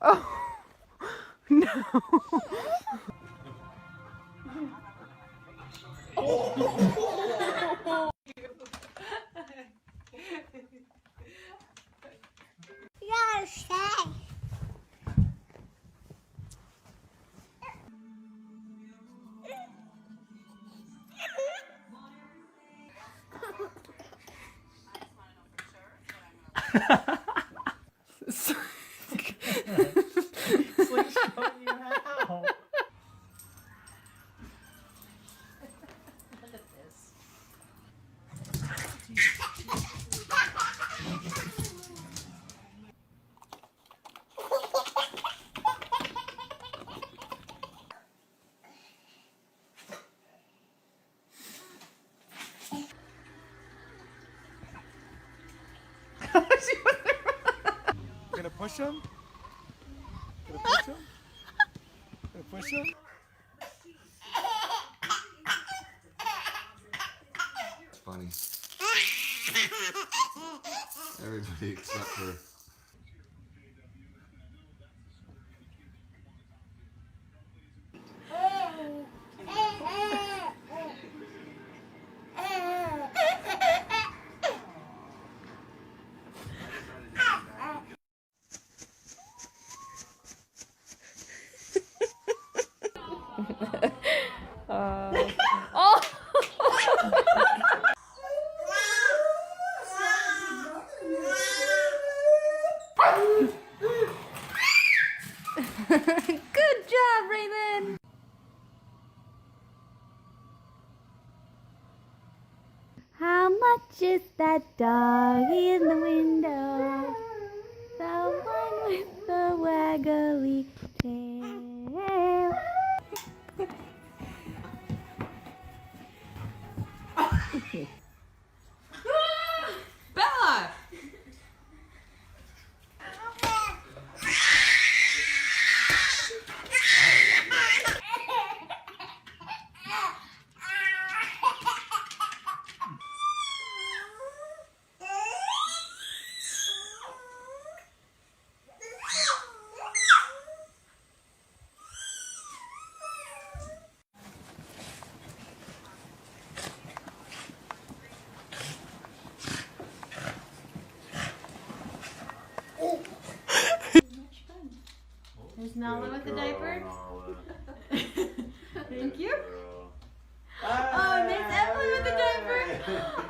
Oh no. Yes, hey. Slick's showing you how. Look at this. Gonna push him? Gonna push him? Gonna push him? It's funny. Everybody except for. Oh! Good job, Raymond! How much is that dog in the window? The one with the waggly tail. Bella! There's Nala with the diaper. Thank you. Oh, Miss Emily with the diaper.